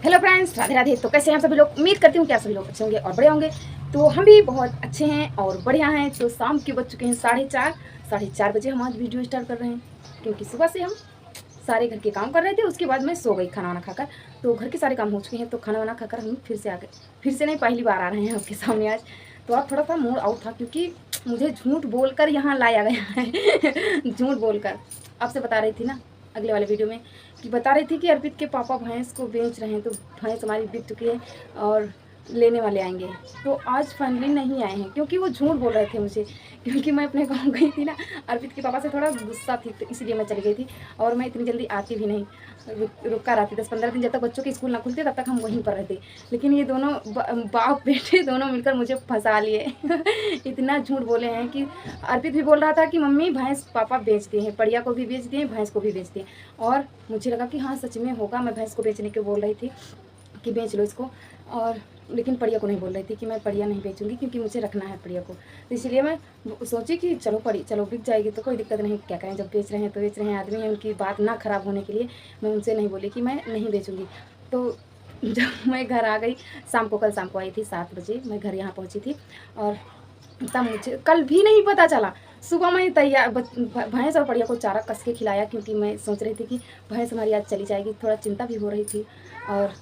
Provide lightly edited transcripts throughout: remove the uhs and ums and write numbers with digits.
Hello friends, Radhe Radhe. तो कैसे हैं आप सभी लोग? उम्मीद करती हूँ कि आप सभी लोग अच्छे होंगे और बड़े होंगे। तो हम भी बहुत अच्छे हैं और बढ़िया हैं। तो शाम के बज चुके हैं 4:30 बजे हम आज वीडियो स्टार्ट कर रहे हैं, क्योंकि सुबह से हम सारे घर के काम कर रहे थे। उसके बाद मैं सो गई खाना वाना खाकर। तो घर के सारे काम हो चुके हैं, तो खाना वाना खाकर हम फिर से आ गए। फिर से नहीं, पहली बार आ रहे हैं आपके सामने आज। तो आज थोड़ा सा मूड आउट था, क्योंकि मुझे झूठ बोलकर यहाँ लाया गया है। झूठ बोलकर आपसे बता रही थी ना अगले वाले वीडियो में, कि बता रही थी कि अर्पित के पापा भैंस को बेच रहे हैं। तो भैंस हमारी बिक चुकी है और लेने वाले आएंगे। तो आज फाइनली नहीं आए हैं, क्योंकि वो झूठ बोल रहे थे मुझे, क्योंकि मैं अपने गाँव गई थी ना। अर्पित के पापा से थोड़ा गुस्सा थी, तो इसलिए मैं चली गई थी। और मैं इतनी जल्दी आती भी नहीं, रुक कर आती। 10-15 दिन जब तक बच्चों के स्कूल ना खुलते तब तक हम वहीं पर रहते। लेकिन ये दोनों बाप बेटे दोनों मिलकर मुझे फंसा लिए। इतना झूठ बोले हैं कि अर्पित भी बोल रहा था कि मम्मी भैंस पापा बेच दिए हैं, परिया को भी बेच दिए, भैंस को भी बेच दिए। और मुझे लगा कि हाँ सच में होगा। मैं भैंस को बेचने के बोल रही थी कि बेच लो इसको, और लेकिन परिया को नहीं बोल रही थी कि मैं परिया नहीं बेचूंगी, क्योंकि मुझे रखना है परिया को। तो इसलिए मैं सोची कि चलो बिक जाएगी तो कोई दिक्कत नहीं, क्या करें, जब बेच रहे हैं तो बेच रहे हैं। आदमी हैं, उनकी बात ना ख़राब होने के लिए मैं उनसे नहीं बोली कि मैं नहीं बेचूंगी। तो जब मैं घर आ गई शाम को, कल शाम को आई थी 7 बजे मैं घर यहाँ पहुँची थी। और तब मुझे कल भी नहीं पता चला। सुबह मैं तैयार भैंस और परिया को चारा कस के खिलाया, क्योंकि मैं सोच रही थी कि भैंस हमारी आज चली जाएगी। थोड़ा चिंता भी हो रही थी, और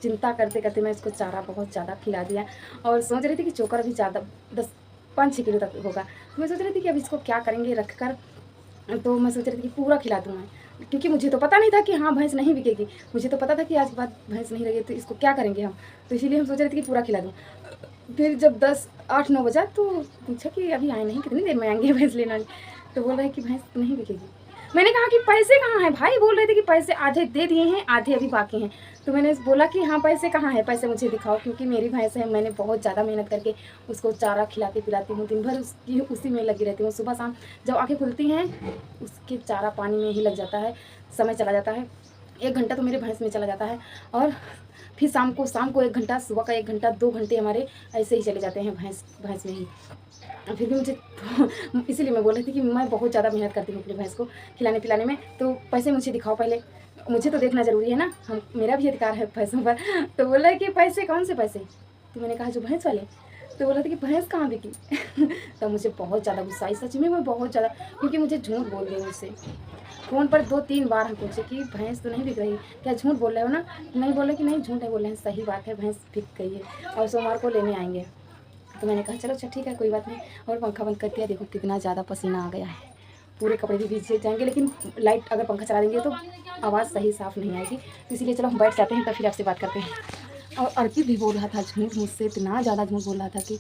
चिंता करते करते मैं इसको चारा बहुत ज़्यादा खिला दिया। और सोच रही थी कि चोकर अभी ज़्यादा 5-6 किलो तक होगा। तो मैं सोच रही थी कि अब इसको क्या करेंगे रख कर। तो मैं सोच रही थी कि पूरा खिला दूँ मैं, क्योंकि मुझे तो पता नहीं था कि हाँ भैंस नहीं बिकेगी। मुझे तो पता था कि आज के बाद भैंस नहीं रहेगी, तो इसको क्या करेंगे हम। तो इसीलिए हम सोच रहे थे कि पूरा खिला दूँ। फिर जब 8-9 बजा तो पूछा कि अभी आए नहीं, कितनी देर में आएंगे भैंस लेना। तो बोल रहे कि भैंस नहीं बिकेगी। मैंने कहा कि पैसे कहाँ हैं भाई? बोल रहे थे कि पैसे आधे दे दिए हैं, आधे अभी बाकी हैं। तो मैंने बोला कि हाँ पैसे कहाँ हैं, पैसे मुझे दिखाओ, क्योंकि मेरी भैंस है। मैंने बहुत ज़्यादा मेहनत करके उसको चारा खिलाती पिलाती हूँ, दिन भर उसी में लगी रहती हूँ। सुबह शाम जब आँखें खुलती हैं उसके चारा पानी में ही लग जाता है, समय चला जाता है। 1 घंटा तो मेरे भैंस में चला जाता है। और फिर शाम को 1 घंटा, सुबह का 1 घंटा, 2 घंटे हमारे ऐसे ही चले जाते हैं भैंस में ही। फिर भी मुझे इसीलिए मैं बोल रही थी कि मैं बहुत ज़्यादा मेहनत करती हूँ अपनी भैंस को खिलाने पिलाने में। तो पैसे मुझे दिखाओ पहले, मुझे तो देखना ज़रूरी है ना, मेरा भी अधिकार है पैसों पर। तो बोला कि पैसे कौन से पैसे? तो मैंने कहा जो भैंस वाले। तो बोला था कि भैंस कहाँ बिकी। तो मुझे बहुत ज़्यादा गुस्सा आई, सच में मैं बहुत ज़्यादा, क्योंकि मुझे झूठ बोल गई मुझसे। फ़ोन पर 2-3 बार हम पूछे कि भैंस तो नहीं बिक रही, क्या झूठ बोल रहे हो ना? नहीं बोले कि नहीं झूठ नहीं बोल रहे हैं, सही बात है, भैंस बिक गई है और सोमवार को लेने आएंगे। तो मैंने कहा चलो अच्छा ठीक है, कोई बात नहीं। और पंखा बंद कर दिया। देखो कितना ज़्यादा पसीना आ गया है, पूरे कपड़े भी भीग जाएंगे। लेकिन लाइट अगर पंखा चला देंगे तो आवाज़ सही साफ़ नहीं आएगी। तो इसीलिए चलो हम बैठ जाते हैं, तब फिर आपसे बात करते हैं। और अर्पित भी बोल रहा था झूठ मुझसे, इतना ज़्यादा झूठ बोल रहा था कि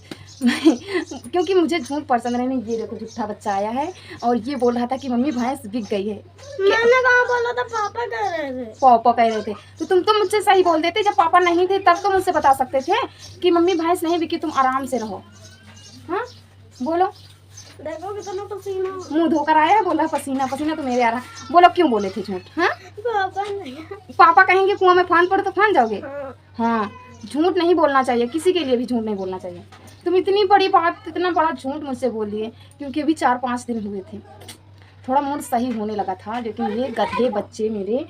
क्योंकि मुझे झूठ पसंद नहीं। ये देखो झूठा बच्चा आया है और ये बोल रहा था कि मम्मी भैंस बिक गई है। मैंने कहाँ बोला था? पापा कह रहे थे। पापा कह रहे थे तो तुम तो मुझसे सही बोल देते। जब पापा नहीं थे तब तो मुझसे बता सकते थे कि मम्मी भैंस नहीं बिकी, तुम आराम से रहो। हाँ बोलो, देखो कितना पसीना, मुंह धोकर आया है, बोला पसीना पसीना तो मेरे आ रहा। बोलो क्यों बोले थे झूठ? हाँ पापा नहीं। पापा कहेंगे कुआं में फान पड़ो तो फान जाओगे। हाँ। हाँ झूठ नहीं बोलना चाहिए, किसी के लिए भी झूठ नहीं बोलना चाहिए। तुम इतनी बड़ी बात, इतना बड़ा झूठ मुझसे बोल दिए, क्योंकि अभी 4-5 दिन हुए थे, थोड़ा मूड सही होने लगा था। लेकिन ये गधे बच्चे मेरे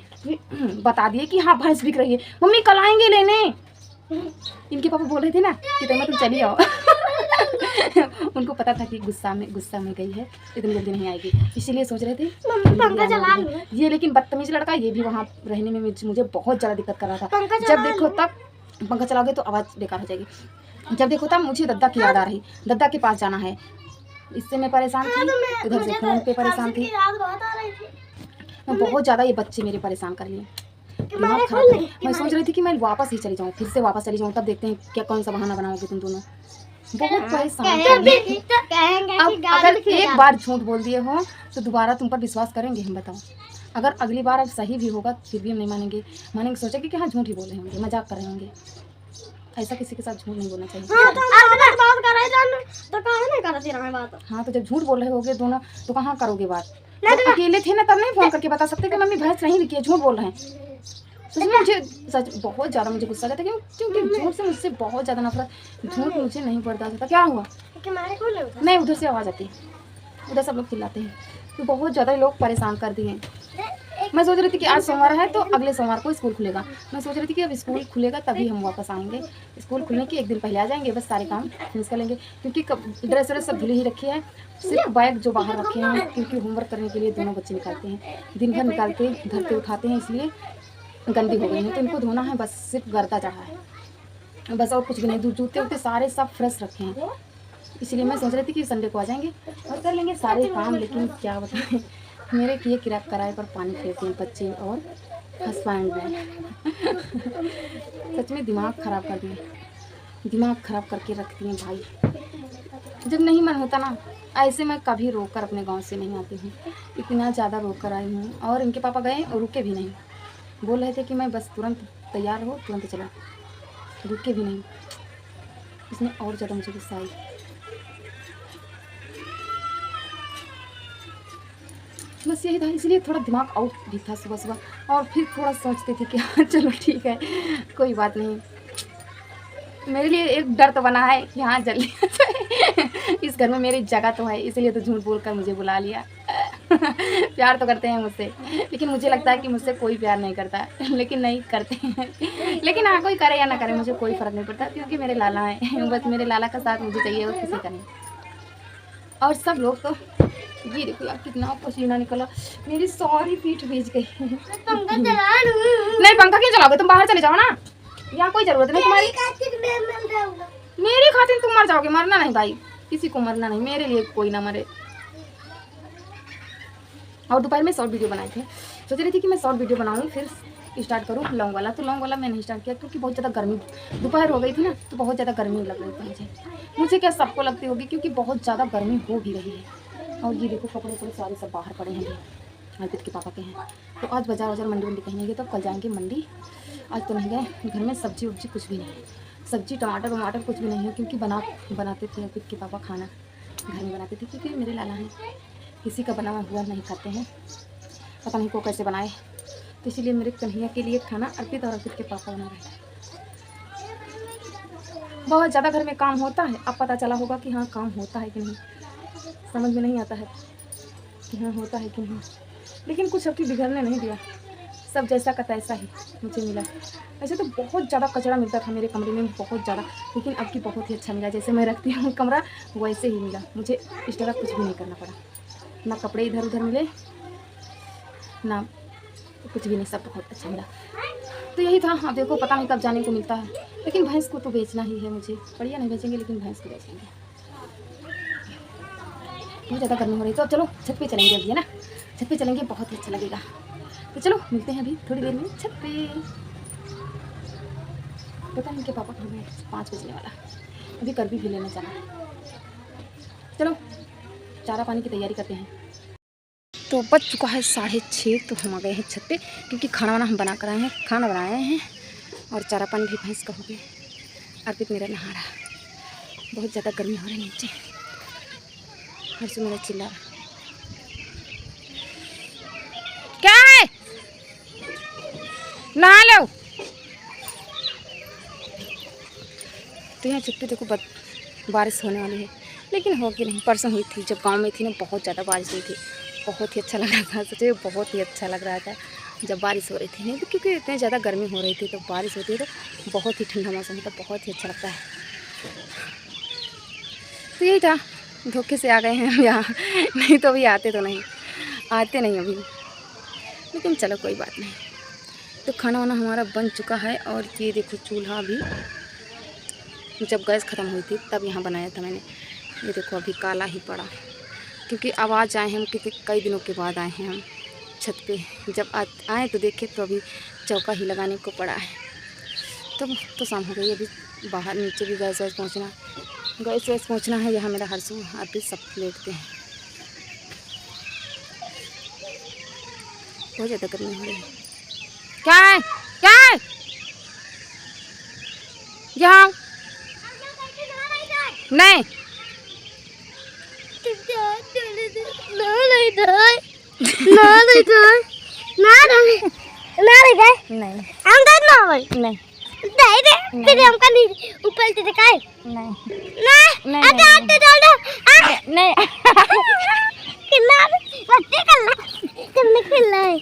बता दिए कि हाँ भैंस बिक रही है, मम्मी कल आएंगे लेने। इनके पापा बोल रहे थे ना कि तुम चली आओ। उनको पता था कि गुस्सा में गई है, इतनी जल्दी नहीं आएगी, इसीलिए सोच रहे थे पंखा चला ये। लेकिन बदतमीज लड़का ये भी वहाँ रहने में मुझे बहुत ज़्यादा दिक्कत कर रहा था। जब देखो तब पंखा चलाओगे तो आवाज़ बेकार हो जाएगी। जब देखो तब मुझे दद्दा की याद आ रही, दद्दा के पास जाना है। इससे मैं परेशान थी, उधर से फोन पे परेशान थी। मैं बहुत ज़्यादा, ये बच्चे मेरे परेशान कर लिए, दिमाग खराब है। मैं सोच रही थी कि मैं वापस ही चली जाऊँ, फिर से वापस चली जाऊँ, तब देखते हैं क्या कौन सा बहाना बनाओगे तुम दोनों। बहुत परेशान अब अगर एक बार झूठ बोल दिए हो तो दोबारा तुम पर विश्वास करेंगे हम? बताओ। अगर अगली बार अब सही भी होगा फिर भी हम नहीं मानेंगे। सोचेंगे कि हाँ झूठ ही बोले होंगे, मजाक कर रहे होंगे। ऐसा किसी के साथ झूठ नहीं बोलना चाहिए। हाँ, तो बात कर रहे थे तो कहाँ नहीं कर रही बात। हाँ तो जब झूठ बोल रहे होगे दोनों तो कहाँ करोगे बात? तो अकेले थे ना तब नहीं फोन करके बता सकते कि मम्मी भैंस नहीं बिकी है, झूठ बोल रहे हैं। सच में मुझे बहुत ज़्यादा मुझे गुस्सा आता है, क्योंकि झूठ से मुझसे बहुत ज़्यादा नफरत। झूठ मुझे नहीं बर्दाश्त होता। क्या हुआ? नहीं उधर से आवाज़ आती है, उधर सब लोग चिल्लाते हैं। तो बहुत ज़्यादा लोग परेशान कर दिए। मैं सोच रही थी कि आज सोमवार है तो अगले सोमवार को स्कूल खुलेगा। मैं सोच रही थी कि अब स्कूल खुलेगा तभी हम वापस आएंगे। स्कूल खुलने के एक दिन पहले आ जाएंगे, बस सारे काम फिनिश कर लेंगे। क्योंकि ड्रेस व्रेस सब धुली ही रखी है, सिर्फ बैग जो बाहर रखे हैं, क्योंकि होमवर्क करने के लिए दोनों बच्चे निकालते हैं, दिन भर निकालते धरते उठाते हैं, इसलिए गंदी हो गई है तो इनको धोना है। बस सिर्फ गर्दा चढ़ा है बस, और कुछ भी नहीं। जूते उते सारे सब फ्रेश रखे हैं, इसलिए मैं सोच रही थी कि संडे को आ जाएंगे और कर लेंगे सारे काम। लेकिन क्या बताएं, मेरे किए किराए पर पानी फेंकते हैं बच्चे और हस्बैंड में। सच में दिमाग ख़राब कर दिए, दिमाग ख़राब करके रखती हैं भाई। जब नहीं मन होता ना, ऐसे मैं कभी रोक कर अपने गांव से नहीं आती हूँ। इतना ज़्यादा रोक कर आई हूँ और इनके पापा गए और रुके भी नहीं। बोल रहे थे कि मैं बस तुरंत तैयार हो तुरंत चला, रुके भी नहीं। इसमें और ज़्यादा मुझे गुस्सा आई। बस यही था, इसलिए थोड़ा दिमाग आउट भी था सुबह सुबह। और फिर थोड़ा सोचती थी कि हाँ चलो ठीक है कोई बात नहीं। मेरे लिए एक डर तो बना है कि हाँ जल्दी इस घर में मेरी जगह तो है, इसलिए तो झूठ बोल कर मुझे बुला लिया। प्यार तो करते हैं मुझसे, लेकिन मुझे लगता है कि मुझसे कोई प्यार नहीं करता, लेकिन नहीं करते हैं। लेकिन हाँ कोई करे या ना करे मुझे कोई फ़र्क नहीं पड़ता, क्योंकि मेरे लाला हैं। बस मेरे लाला का साथ मुझे चाहिए और किसी का नहीं। और सब लोग तो ये देखो यार कितना पसीना निकला, मेरी सारी पीठ भीज गई। पंखा चला लूं। नहीं पंखा क्यों चलाओगे, तुम बाहर चले जाओ ना, यहाँ कोई ज़रूरत नहीं तुम्हारी। मेरी खातिर तुम मर जाओगे, मरना नहीं भाई, किसी को मरना नहीं, मेरे लिए कोई ना मरे। और दोपहर में शॉर्ट वीडियो बनाए थे, सोच रही थी कि मैं शॉर्ट वीडियो बनाऊँ फिर स्टार्ट करूँ लॉन्ग वाला। तो लॉन्ग वाला मैंने स्टार्ट किया क्योंकि बहुत ज़्यादा गर्मी दोपहर हो गई थी ना, तो बहुत ज़्यादा गर्मी लग रही थी मुझे क्या सबको लगती होगी, क्योंकि बहुत ज़्यादा गर्मी हो भी रही है। और ये देखो कपड़े वपड़े सारे सब बाहर पड़े हैं, अर्पित के पापा के हैं। तो आज बाजार मंडी वंडी कहीं नहीं गए, तो कल जाएंगे मंडी। आज तो नहीं गए, घर में सब्जी वब्जी कुछ भी नहीं, सब्जी टमाटर वमाटर कुछ भी नहीं है, क्योंकि बनाते थे अर्पित के पापा खाना घर में बनाते थे, क्योंकि मेरे लाला हैं किसी का बना हुआ नहीं खाते हैं, पता नहीं को कैसे बनाए। तो इसीलिए मेरे कन्हैया के लिए खाना अर्पित और अर्पित के पापा बना रहे हैं। बहुत ज़्यादा घर में काम होता है, अब पता चला होगा कि हाँ काम होता है कि नहीं, समझ में नहीं आता है कि हाँ होता है कि नहीं। लेकिन कुछ अब की बिगड़ने नहीं दिया, सब जैसा का तैसा ही मुझे मिला। ऐसे तो बहुत ज़्यादा कचरा मिलता था मेरे कमरे में, बहुत ज़्यादा, लेकिन अब की बहुत ही अच्छा मिला। जैसे मैं रखती हूँ कमरा वैसे ही मिला मुझे, इस तरह कुछ भी नहीं करना पड़ा, ना कपड़े इधर उधर मिले ना कुछ भी नहीं, सब बहुत अच्छा मिला। तो यही था। अब देखो पता नहीं कब जाने को मिलता है, लेकिन भैंस को तो बेचना ही है मुझे। बढ़िया नहीं बेचेंगे लेकिन भैंस को बेचेंगे। बहुत ज़्यादा गर्मी हो रही है, तो अब चलो छत पे चलेंगे अभी, है ना, छत पे चलेंगे, बहुत ही अच्छा लगेगा। तो चलो मिलते हैं अभी थोड़ी देर में छत पे। पता नहीं कि पापा कहाँ गए, 5 बजने वाला, अभी कर भी लेना जाना। चलो चारा पानी की तैयारी करते हैं। तो बज चुका है 6:30, तो हम आ गए हैं छत पे, क्योंकि खाना वाना हम बना कर आए हैं, खाना बनाए हैं और चारा पानी भी भैंस का हो गया। अर्पित मेरा नहा रहा, बहुत ज़्यादा गर्मी हो रही है नीचे, हर्षु मेरा चिल्ला रहा। क्या है, नहा लो। तो यहाँ छत पे देखो बारिश होने वाली है, लेकिन होगी नहीं। परसों हुई थी जब गांव में थी ना, बहुत ज़्यादा बारिश हुई थी, बहुत ही अच्छा लग रहा था, सच में बहुत ही अच्छा लग रहा था जब बारिश हो रही थी। नहीं तो क्योंकि इतनी ज़्यादा गर्मी हो रही थी, तो बारिश होती है तो बहुत ही ठंडा मौसम होता, बहुत ही अच्छा लगता है। तो यही था, धोखे से आ गए हैं हम यहाँ, नहीं तो अभी आते नहीं अभी, लेकिन चलो कोई बात नहीं। तो खाना वाना हमारा बन चुका है, और ये देखो चूल्हा भी जब गैस ख़त्म हुई थी तब यहाँ बनाया था मैंने। ये देखो अभी काला ही पड़ा, क्योंकि आवाज़ आए हैं हम, क्योंकि कई दिनों के बाद आए हैं हम छत पे। जब आए तो देखे तो अभी चौका ही लगाने को पड़ा है। तो शाम हो गई, अभी बाहर नीचे भी गैस पहुँचना है। यहाँ मेरा हर्षु अभी सब लेटते हैं, बहुत ज़्यादा गर्मी हो रही है। क्या है यहाँ नहीं हमने खेलना है।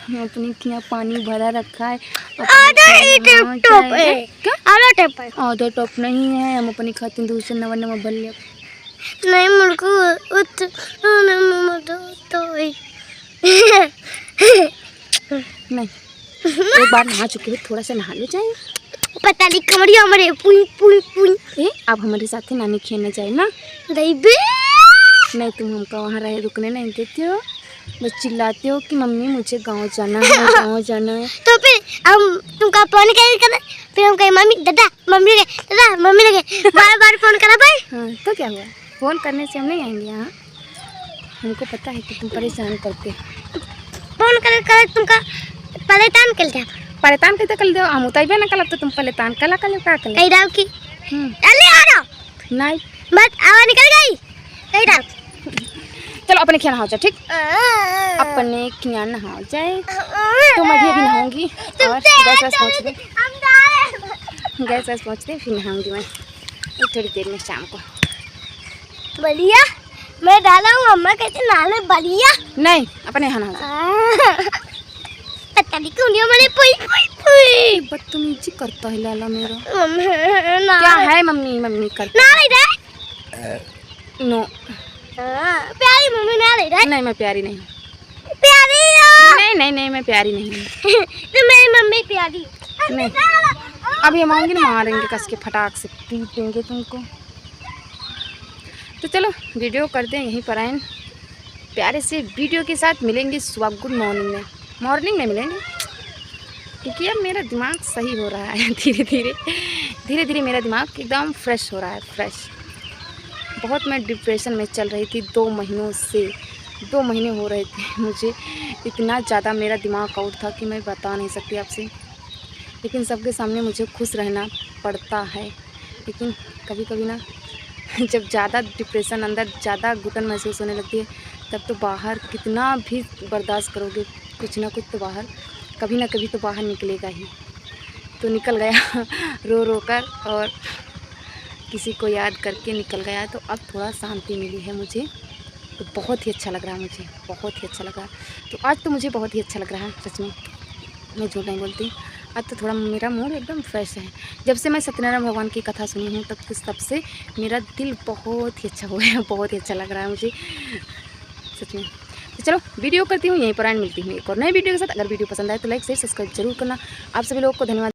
हम अपनी खिया पानी भरा रखा है। आधा ही टप है। क्या आधा टप है। आधा टप नहीं है, हम अपनी खातिर दूसरे नवा नवा भर लिया। नहीं मुझको नहीं एक बार नहा चुके हो, थोड़ा सा नहा लो जाए। पता नहीं कमरिया हमारे पुई पुई पुई। आप हमारे साथ ही नानी खेलने जाए ना। नहीं बे, नहीं तुम हमको वहाँ रहे रुकने नहीं देते हो, बस चिल्लाते हो कि मम्मी मुझे गांव जाना है, गांव जाना है। तो फिर हम तुमका फोन कर फिर हम कहे मम्मी दादा मम्मी लगे बार बार फोन करा भाई। हाँ तो क्या हुआ, फ़ोन करने से हम नहीं आएंगे यहाँ। हमको पता है कि तुम परेशान करते हो। फोन कर तुमका परेशान कर दिया। परेशान करते कर दो, हम उताइबे ना कल तो तुम परेशान कला कल क्या कल। कही राव की अरे आ रहा नहीं बस आवाज निकल गई। कही राव चलो अपने खिया नहाओ जाए, ठीक अपने खिया नहाओ जाए। तो मैं भी अभी नहाऊंगी और गैस वैस पहुँच दे, गैस वैस पहुँच दे फिर नहाऊंगी मैं थोड़ी देर में शाम को। बढ़िया मैं डाला हूँ अम्मा कहते नाले बढ़िया। नहीं अपने यहाँ नहाओ। पता नहीं क्यों नहीं हमारे पुई पुई पुई बदतमीजी करता है लाला मेरा। ना क्या है मम्मी मम्मी करता ना ले जाए। नो प्यारी मम्मी ना ले जाए। नहीं मैं प्यारी नहीं हूँ। प्यारी हो। नहीं नहीं नहीं मैं प्यारी नहीं हूँ। तो मेरी मम्मी प्यारी। नहीं अभी हम आएंगे ना, मारेंगे कस के, फटाक से पीट देंगे तुमको। तो चलो वीडियो करते हैं यहीं पर आए, प्यारे से वीडियो के साथ मिलेंगे सुबह गुड मॉर्निंग में मिलेंगे, क्योंकि अब मेरा दिमाग सही हो रहा है धीरे धीरे मेरा दिमाग एकदम फ्रेश हो रहा है, फ्रेश। बहुत मैं डिप्रेशन में चल रही थी 2 महीनों से, 2 महीने हो रहे थे मुझे, इतना ज़्यादा मेरा दिमाग आउट था कि मैं बता नहीं सकती आपसे। लेकिन सबके सामने मुझे खुश रहना पड़ता है, लेकिन कभी कभी ना जब ज़्यादा डिप्रेशन अंदर ज़्यादा घुटन महसूस होने लगती है, तब तो बाहर कितना भी बर्दाश्त करोगे, कुछ ना कुछ तो बाहर कभी ना कभी तो बाहर निकलेगा ही। तो निकल गया रो रो कर और किसी को याद करके निकल गया। तो अब थोड़ा शांति मिली है मुझे, तो बहुत ही अच्छा लग रहा है मुझे, बहुत ही अच्छा लग रहा है। तो आज तो मुझे बहुत ही अच्छा लग रहा है, सच में मैं झूठ नहीं बोलती। आज तो थोड़ा मेरा मूड एकदम फ्रेश है। जब से मैं सत्यनारायण भगवान की कथा सुनी हूँ तब से मेरा दिल बहुत ही अच्छा हो गया, बहुत ही अच्छा लग रहा है मुझे सच में। तो चलो वीडियो करती हूँ यहीं पर, एंड मिलती हूँ एक और नए वीडियो के साथ। अगर वीडियो पसंद आए तो लाइक शेयर सब्सक्राइब जरूर करना। आप सभी लोगों को धन्यवाद।